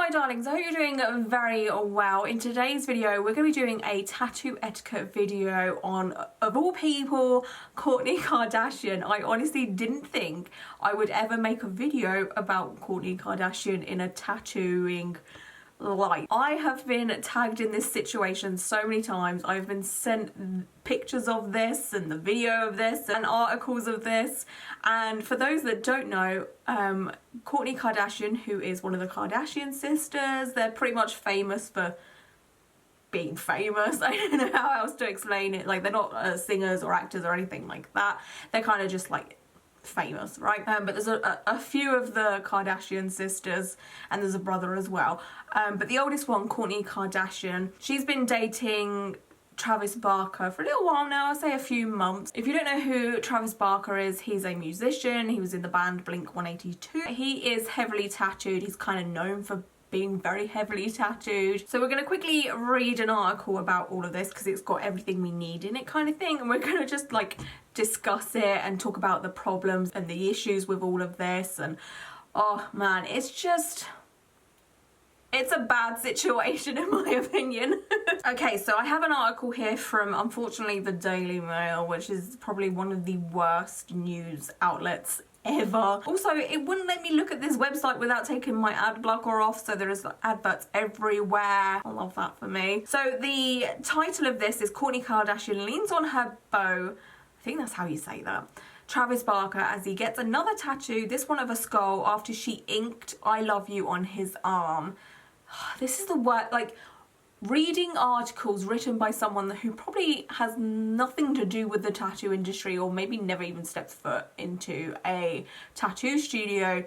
my darlings, I hope you're doing very well. In today's video, we're going to be doing a tattoo etiquette video on, of all people, Kourtney Kardashian. I honestly didn't think I would ever make a video about Kourtney Kardashian in a tattooing light. I have been tagged in this situation so many times. I've been sent pictures of this and the video of this and articles of this, and for those that don't know, Kourtney Kardashian, who is one of the Kardashian sisters, they're pretty much famous for being famous. I don't know how else to explain it. Like, they're not singers or actors or anything like that. They're kind of just like famous, right? But there's a few of the Kardashian sisters, and there's a brother as well. But the oldest one, Kourtney Kardashian, she's been dating Travis Barker for a little while now. I'll say a few months. If you don't know who Travis Barker is, he's a musician. He was in the band Blink-182. He is heavily tattooed. He's kind of known for being very heavily tattooed. So we're going to quickly read an article about all of this because it's got everything we need in it, kind of thing, and we're going to just like discuss it and talk about the problems and the issues with all of this. And oh man, it's a bad situation in my opinion. Okay, so I have an article here from, unfortunately, the Daily Mail, which is probably one of the worst news outlets ever. Also, it wouldn't let me look at this website without taking my ad blocker off, so there is adverts everywhere. I love that for me. So the title of this is Kourtney Kardashian leans on her beau, I think that's how you say that, Travis Barker, as he gets another tattoo, this one of a skull, after she inked "I love you" on his arm. This is the word, like, reading articles written by someone who probably has nothing to do with the tattoo industry, or maybe never even stepped foot into a tattoo studio,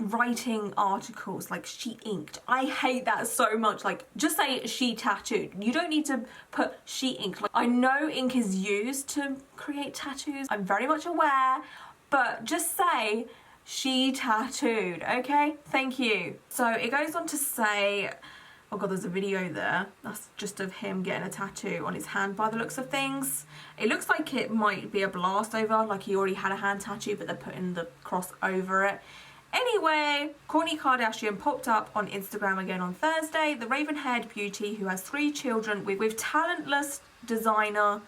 writing articles like "she inked." I hate that so much. Like, just say "she tattooed." You don't need to put "she inked." Like, I know ink is used to create tattoos, I'm very much aware, but just say "she tattooed," okay? Thank you. So it goes on to say, oh god, there's a video there. That's just of him getting a tattoo on his hand by the looks of things. It looks like it might be a blast over, like he already had a hand tattoo, but they're putting the cross over it. Anyway, Kourtney Kardashian popped up on Instagram again on Thursday. The raven-haired beauty, who has 3 children with talentless designer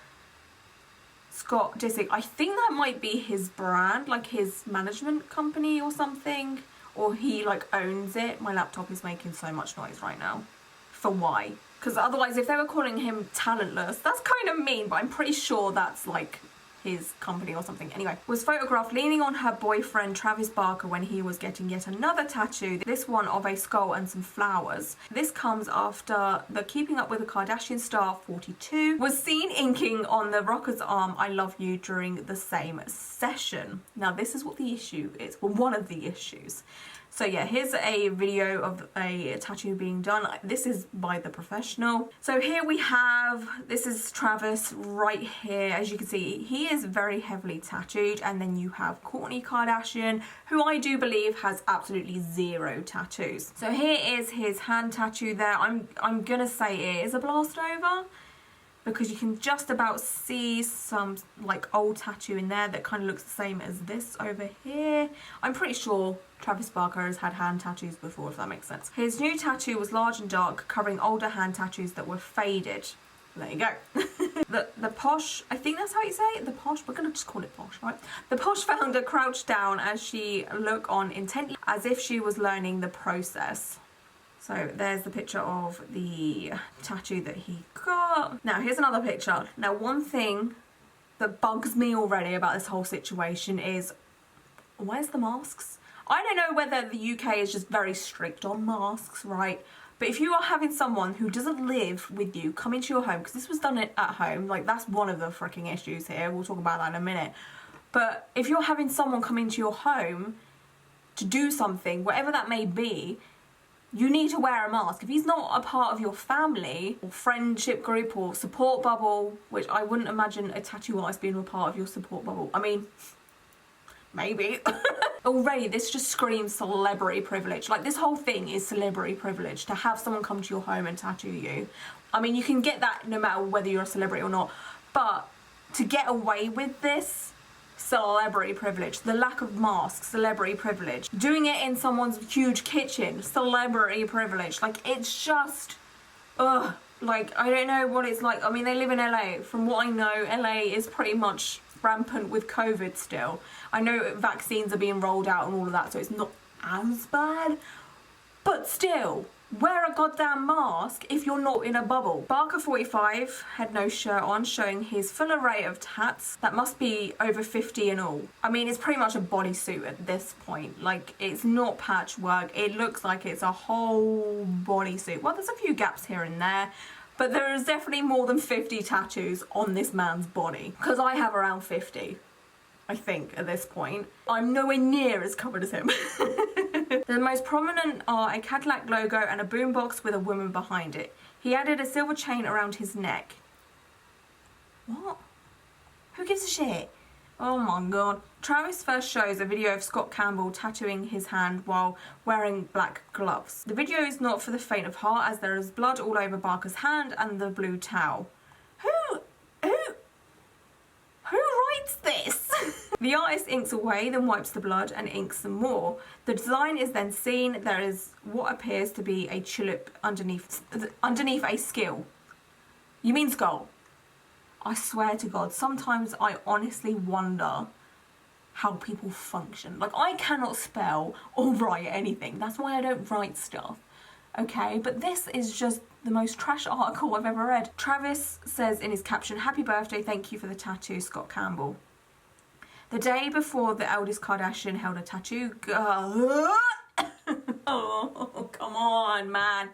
Scott Disick. I think that might be his brand, like his management company or something, or he like owns it. My laptop is making so much noise right now. For why? Because otherwise, if they were calling him talentless, that's kind of mean, but I'm pretty sure that's like his company or something. Anyway, was photographed leaning on her boyfriend Travis Barker when he was getting yet another tattoo, this one of a skull and some flowers. This comes after the Keeping Up with the Kardashian star 42 was seen inking on the rocker's arm "I love you" during the same session. Now this is what the issue is, well, one of the issues. So yeah, here's a video of a tattoo being done. This is by The Professional. So here we have, this is Travis right here. As you can see, he is very heavily tattooed. And then you have Kourtney Kardashian, who I do believe has absolutely 0 tattoos. So here is his hand tattoo there. I'm gonna say it is a blast over, because you can just about see some like old tattoo in there that kind of looks the same as this over here. I'm pretty sure Travis Barker has had hand tattoos before, if that makes sense. His new tattoo was large and dark, covering older hand tattoos that were faded. There you go. the posh, I think that's how you say it, the posh, we're gonna just call it posh, right? The posh founder crouched down as she looked on intently, as if she was learning the process. So there's the picture of the tattoo that he got. Now here's another picture. Now one thing that bugs me already about this whole situation is, where's the masks? I don't know whether the UK is just very strict on masks, right? But if you are having someone who doesn't live with you come into your home, because this was done at home, like that's one of the freaking issues here, we'll talk about that in a minute. But if you're having someone come into your home to do something, whatever that may be, you need to wear a mask. If he's not a part of your family or friendship group or support bubble, which I wouldn't imagine a tattoo artist being a part of your support bubble. I mean, maybe. Already this just screams celebrity privilege. Like, this whole thing is celebrity privilege, to have someone come to your home and tattoo you. I mean, you can get that no matter whether you're a celebrity or not, but to get away with this celebrity privilege. The lack of masks, celebrity privilege. Doing it in someone's huge kitchen, celebrity privilege. Like, it's just, ugh. Like, I don't know what it's like. I mean, they live in LA. From what I know, LA is pretty much rampant with COVID still. I know vaccines are being rolled out and all of that, so it's not as bad. But still, wear a goddamn mask if you're not in a bubble. Barker 45 had no shirt on, showing his full array of tats. That must be over 50 in all. I mean, it's pretty much a bodysuit at this point. Like, it's not patchwork. It looks like it's a whole bodysuit. Well, there's a few gaps here and there, but there is definitely more than 50 tattoos on this man's body. Because I have around 50, I think, at this point. I'm nowhere near as covered as him. The most prominent are a Cadillac logo and a boombox with a woman behind it. He added a silver chain around his neck. What? Who gives a shit? Oh my god. Travis first shows a video of Scott Campbell tattooing his hand while wearing black gloves. The video is not for the faint of heart, as there is blood all over Barker's hand and the blue towel. Who writes this? The artist inks away, then wipes the blood and inks some more. The design is then seen. There is what appears to be a tulip underneath a skill. You mean skull? I swear to God, sometimes I honestly wonder how people function. Like, I cannot spell or write anything. That's why I don't write stuff. Okay, but this is just the most trash article I've ever read. Travis says in his caption, "Happy birthday, thank you for the tattoo, Scott Campbell." The day before the eldest Kardashian held a tattoo. Oh, come on, man.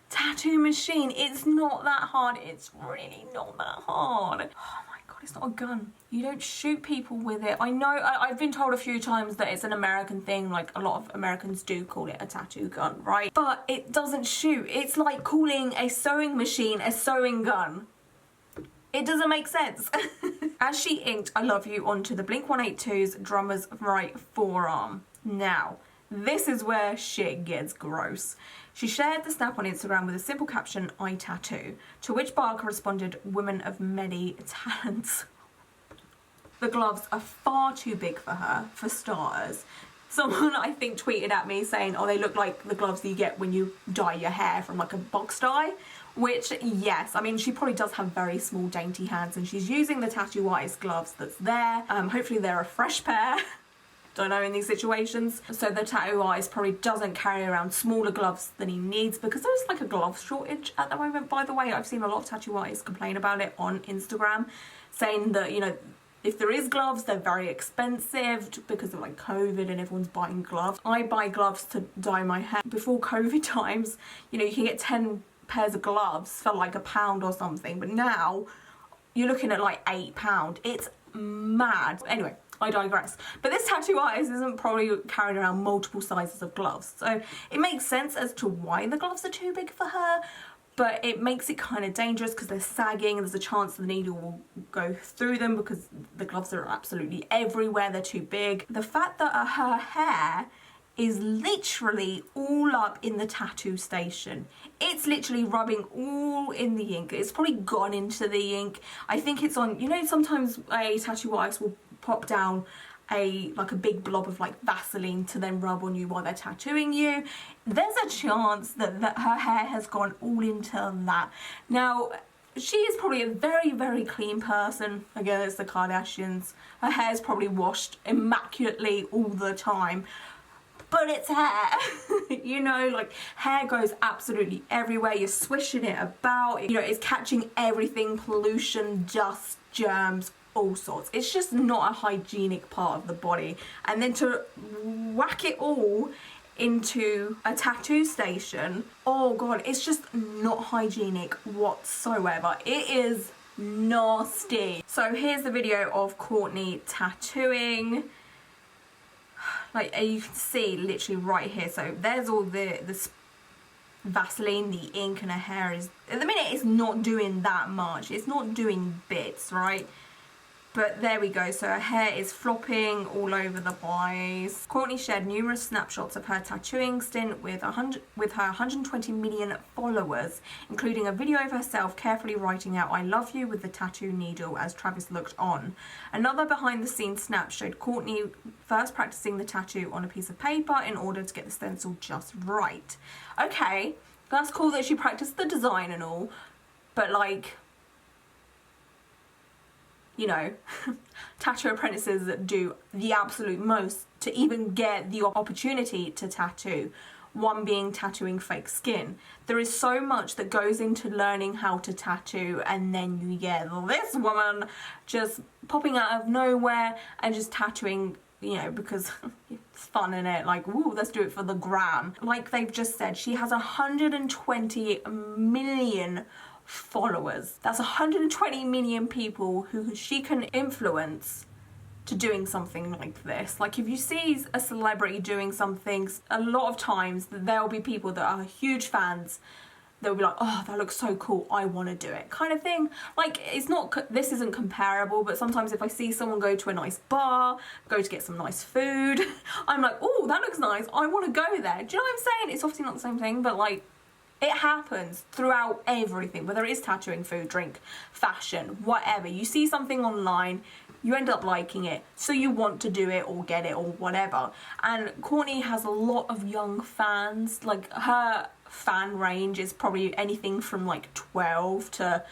Tattoo machine. It's not that hard. It's really not that hard. Oh my god, it's not a gun. You don't shoot people with it. I know, I've been told a few times that it's an American thing. Like, a lot of Americans do call it a tattoo gun, right? But it doesn't shoot. It's like calling a sewing machine a sewing gun. It doesn't make sense. As she inked "I love you" onto the Blink-182's drummer's right forearm. Now, this is where shit gets gross. She shared the snap on Instagram with a simple caption, "I tattoo," to which Barker responded, "Women of many talents." The gloves are far too big for her, for starters. Someone, I think, tweeted at me saying, oh, they look like the gloves that you get when you dye your hair from like a box dye. Which, yes, I mean, she probably does have very small, dainty hands, and she's using the tattoo artist gloves that's there. Hopefully they're a fresh pair. Don't know in these situations. So the tattoo artist probably doesn't carry around smaller gloves than he needs, because there's like a glove shortage at the moment. By the way, I've seen a lot of tattoo artists complain about it on Instagram, saying that, you know, if there is gloves, they're very expensive because of like COVID and everyone's buying gloves. I buy gloves to dye my hair. Before COVID times, you know, you can get 10 pairs of gloves for like £1 or something, but now you're looking at like £8. It's mad. Anyway, I digress. But this tattoo artist isn't probably carrying around multiple sizes of gloves, so it makes sense as to why the gloves are too big for her, but it makes it kind of dangerous because they're sagging and there's a chance the needle will go through them because the gloves are absolutely everywhere. They're too big. The fact that her hair is literally all up in the tattoo station. It's literally rubbing all in the ink. It's probably gone into the ink. I think it's on, you know, sometimes a tattoo artist will pop down like a big blob of like Vaseline to then rub on you while they're tattooing you. There's a chance that her hair has gone all into that. Now, she is probably a very, very clean person. Again, it's the Kardashians. Her hair's probably washed immaculately all the time. But it's hair. You know, like, hair goes absolutely everywhere. You're swishing it about. You know, it's catching everything, pollution, dust, germs, all sorts. It's just not a hygienic part of the body. And then to whack it all into a tattoo station, oh god, it's just not hygienic whatsoever. It is nasty. So here's the video of Kourtney tattooing. Like, you can see literally right here. So there's all the Vaseline, the ink, and her hair is, at the minute, it's not doing that much. It's not doing bits, right? But there we go, so her hair is flopping all over the place. Kourtney shared numerous snapshots of her tattooing stint with her 120 million followers, including a video of herself carefully writing out "I love you" with the tattoo needle as Travis looked on. Another behind the scenes snap showed Kourtney first practicing the tattoo on a piece of paper in order to get the stencil just right. Okay, that's cool that she practiced the design and all, but like, you know, tattoo apprentices do the absolute most to even get the opportunity to tattoo. One being tattooing fake skin. There is so much that goes into learning how to tattoo, and then you get this woman just popping out of nowhere and just tattooing, you know, because it's fun, innit? Like, ooh, let's do it for the gram. Like they've just said, she has 120 million followers. That's 120 million people who she can influence to doing something like this. Like, if you see a celebrity doing something, a lot of times there'll be people that are huge fans. They'll be like, oh, that looks so cool, I want to do it, kind of thing. Like, it's not, this isn't comparable, but sometimes if I see someone go to a nice bar, go to get some nice food, I'm like, oh, that looks nice, I want to go there. Do you know what I'm saying? It's obviously not the same thing, but like, it happens throughout everything, whether it is tattooing, food, drink, fashion, whatever. You see something online, you end up liking it, so you want to do it or get it or whatever. And Kourtney has a lot of young fans. Like, her fan range is probably anything from like 12 to,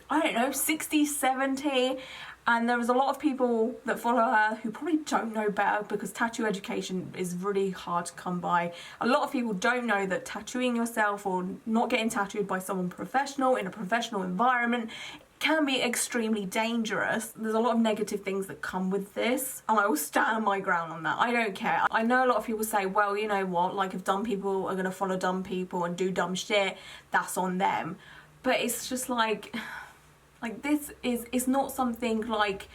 I don't know, 60, 70. And there is a lot of people that follow her who probably don't know better, because tattoo education is really hard to come by. A lot of people don't know that tattooing yourself or not getting tattooed by someone professional in a professional environment can be extremely dangerous. There's a lot of negative things that come with this, and I will stand my ground on that. I don't care. I know a lot of people say, well, you know what, like, if dumb people are gonna follow dumb people and do dumb shit, that's on them. But it's just like this is, it's not something like,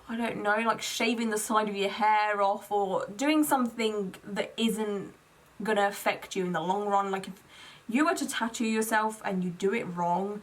I don't know, like shaving the side of your hair off or doing something that isn't gonna affect you in the long run. Like, if you were to tattoo yourself and you do it wrong,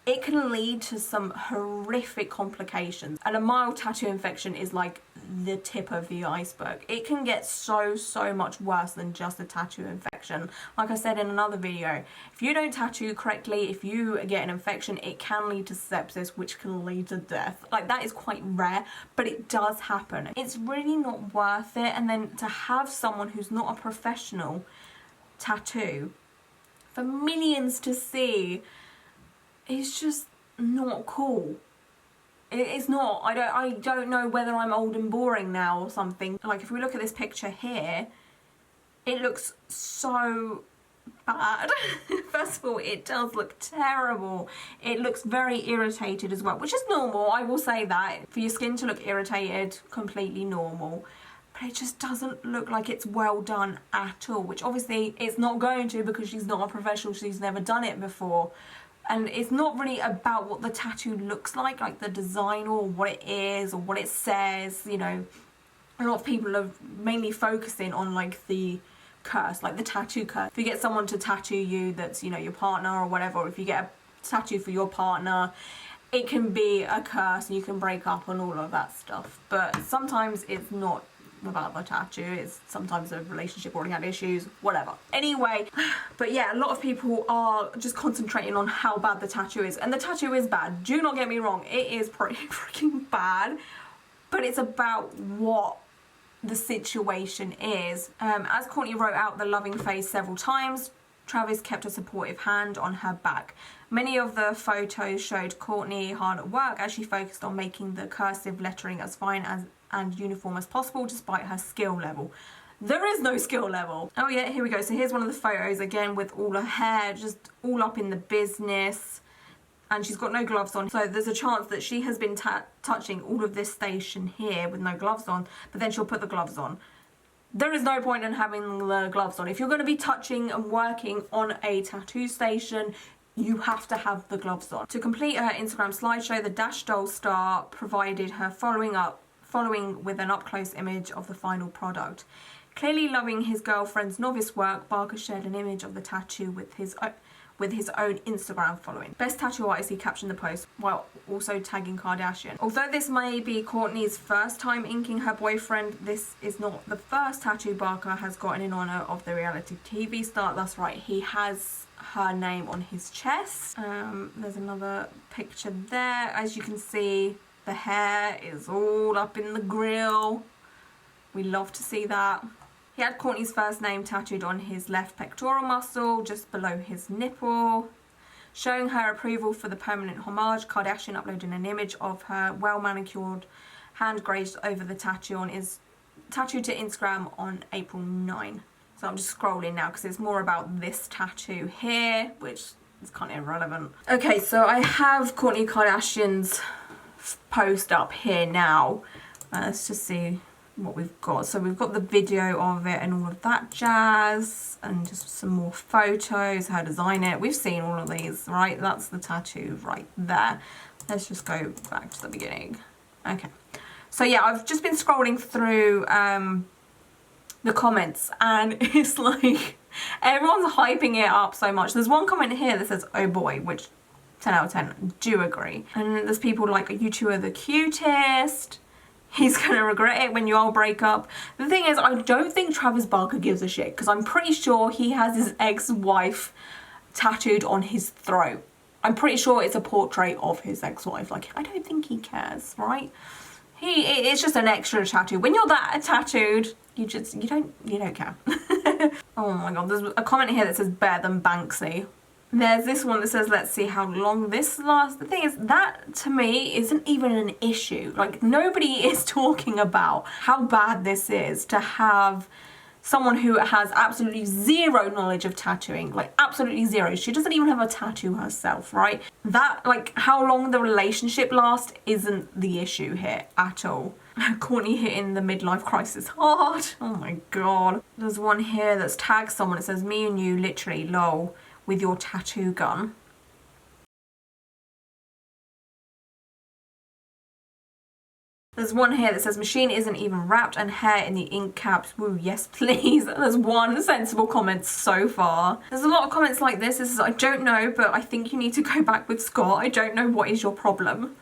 it can lead to some horrific complications. And a mild tattoo infection is like the tip of the iceberg. It can get so much worse than just a tattoo infection. Like I said in another video, if you don't tattoo correctly, if you get an infection, it can lead to sepsis, which can lead to death. Like, that is quite rare, but it does happen. It's really not worth it. And then to have someone who's not a professional tattoo for millions to see, it's just not cool. It's not. I don't know whether I'm old and boring now or something. Like, if we look at this picture here, it looks so bad. First of all, it does look terrible. It looks very irritated as well, which is normal, I will say that. For your skin to look irritated, completely normal. But it just doesn't look like it's well done at all, which obviously it's not going to, because she's not a professional, she's never done it before. And it's not really about what the tattoo looks like the design or what it is or what it says, you know. A lot of people are mainly focusing on like the curse, like the tattoo curse. If you get someone to tattoo you that's, you know, your partner or whatever, or if you get a tattoo for your partner, it can be a curse and you can break up and all of that stuff. But sometimes it's not about the tattoo, it's sometimes a relationship already had issues, whatever. Anyway, but yeah, a lot of people are just concentrating on how bad the tattoo is, and the tattoo is bad, do not get me wrong, it is pretty freaking bad, but it's about what the situation is. As Kourtney wrote out the loving face several times, Travis kept a supportive hand on her back. Many of the photos showed Kourtney hard at work as she focused on making the cursive lettering as fine and uniform as possible, despite her skill level. There is no skill level. Oh yeah, here we go. So here's one of the photos again with all her hair just all up in the business, and she's got no gloves on. So there's a chance that she has been touching all of this station here with no gloves on, but then she'll put the gloves on. There is no point in having the gloves on. If you're going to be touching and working on a tattoo station, you have to have the gloves on. To complete her Instagram slideshow, the Dash Doll star provided her following with an up-close image of the final product. Clearly loving his girlfriend's novice work, Barker shared an image of the tattoo with with his own Instagram following. Best tattoo artist, he captioned the post while also tagging Kardashian. Although this may be Kourtney's first time inking her boyfriend, this is not the first tattoo Barker has gotten in honour of the reality TV star. That's right, he has her name on his chest. There's another picture there. As you can see, the hair is all up in the grill. We love to see that. He had Kourtney's first name tattooed on his left pectoral muscle, just below his nipple. Showing her approval for the permanent homage, Kardashian uploaded an image of her well-manicured hand grazed over the tattoo to Instagram on April 9. So I'm just scrolling now because it's more about this tattoo here, which is kind of irrelevant. Okay, so I have Kourtney Kardashian's post up here now. Let's just see what we've got. So we've got the video of it and all of that jazz, and just some more photos, how to design it. We've seen all of these, right? That's the tattoo right there. Let's just go back to the beginning. Okay, so yeah, I've just been scrolling through the comments, and it's like everyone's hyping it up so much. There's one comment here that says, oh boy, which 10 out of 10, do agree. And there's people like, you two are the cutest. He's gonna regret it when you all break up. The thing is, I don't think Travis Barker gives a shit, because I'm pretty sure he has his ex-wife tattooed on his throat. I'm pretty sure it's a portrait of his ex-wife. Like, I don't think he cares, right? It's just an extra tattoo. When you're that tattooed, you don't care. Oh my god, there's a comment here that says better than Banksy. There's this one that says, let's see how long this lasts. The thing is, that to me isn't even an issue. Like, nobody is talking about how bad this is to have someone who has absolutely zero knowledge of tattooing, like absolutely zero. She doesn't even have a tattoo herself, right? That, like, how long the relationship lasts isn't the issue here at all. Kourtney hitting the midlife crisis hard. Oh my god. There's one here that's tagged someone. It says, me and you, literally, lol, with your tattoo gun. There's one here that says, machine isn't even wrapped and hair in the ink caps. Woo, yes please. There's one sensible comment so far. There's a lot of comments like this. This is, I don't know, but I think you need to go back with Scott. I don't know, what is your problem?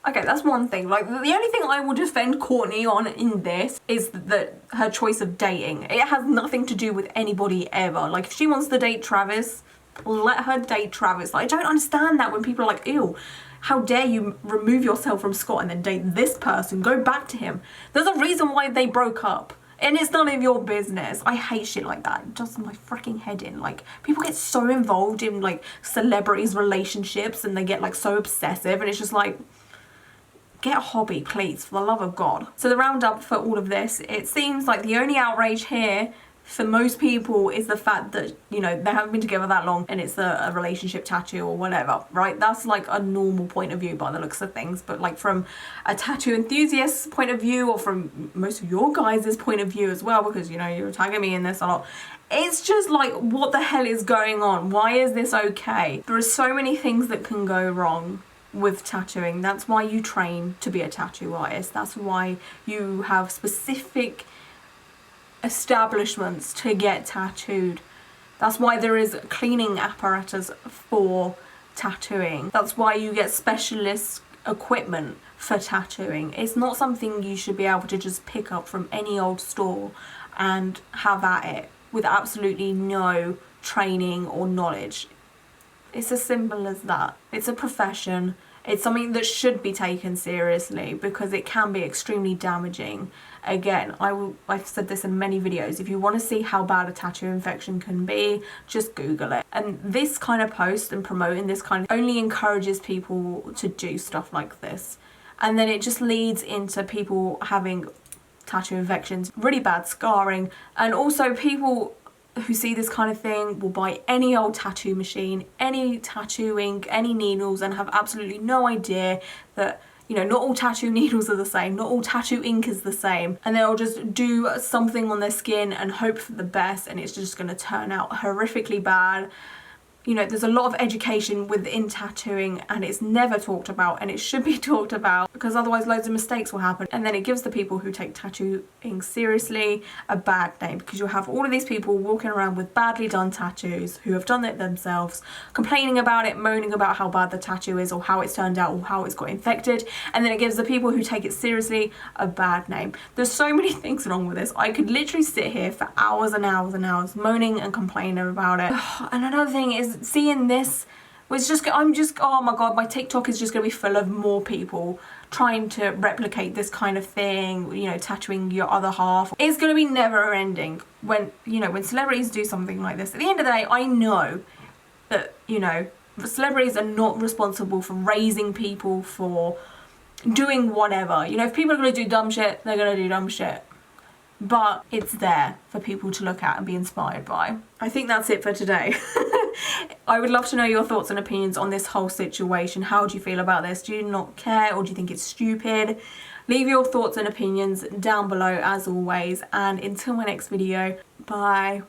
Okay, that's one thing. Like, the only thing I will defend Kourtney on in this is that her choice of dating. It has nothing to do with anybody ever. Like, if she wants to date Travis, let her date Travis. Like, I don't understand that when people are like, ew, how dare you remove yourself from Scott and then date this person, go back to him. There's a reason why they broke up, and it's none of your business. I hate shit like that. It does my freaking head in. Like, people get so involved in, like, celebrities' relationships, and they get, like, so obsessive, and it's just like, get a hobby, please, for the love of God. So the roundup for all of this, it seems like the only outrage here for most people is the fact that, you know, they haven't been together that long and it's a relationship tattoo or whatever, right? That's like a normal point of view by the looks of things. But like from a tattoo enthusiast's point of view, or from most of your guys' point of view as well, because, you know, you're tagging me in this a lot, it's just like, what the hell is going on? Why is this okay? There are so many things that can go wrong with tattooing. That's why you train to be a tattoo artist. That's why you have specific establishments to get tattooed. That's why there is cleaning apparatus for tattooing. That's why you get specialist equipment for tattooing. It's not something you should be able to just pick up from any old store and have at it with absolutely no training or knowledge. It's as simple as that. It's a profession. It's something that should be taken seriously because it can be extremely damaging. Again, I've said this in many videos. If you want to see how bad a tattoo infection can be, just Google it. And this kind of post and promoting this kind of only encourages people to do stuff like this. And then it just leads into people having tattoo infections, really bad scarring, and also people who see this kind of thing will buy any old tattoo machine, any tattoo ink, any needles, and have absolutely no idea that, you know, not all tattoo needles are the same, not all tattoo ink is the same, and they'll just do something on their skin and hope for the best, and it's just going to turn out horrifically bad. you know, there's a lot of education within tattooing and it's never talked about, and it should be talked about, because otherwise loads of mistakes will happen. And then it gives the people who take tattooing seriously a bad name, because you'll have all of these people walking around with badly done tattoos who have done it themselves, complaining about it, moaning about how bad the tattoo is or how it's turned out or how it's got infected, and then it gives the people who take it seriously a bad name. There's so many things wrong with this. I could literally sit here for hours and hours and hours moaning and complaining about it. And another thing is, seeing this was just, oh my god, my TikTok is just gonna be full of more people trying to replicate this kind of thing, you know, tattooing your other half. It's gonna be never ending when, you know, when celebrities do something like this. At the end of the day, I know that, you know, celebrities are not responsible for raising people, for doing whatever. You know, if people are gonna do dumb shit, they're gonna do dumb shit. But it's there for people to look at and be inspired by. I think that's it for today. I would love to know your thoughts and opinions on this whole situation. How do you feel about this? Do you not care, or do you think it's stupid? Leave your thoughts and opinions down below as always, and until my next video, bye.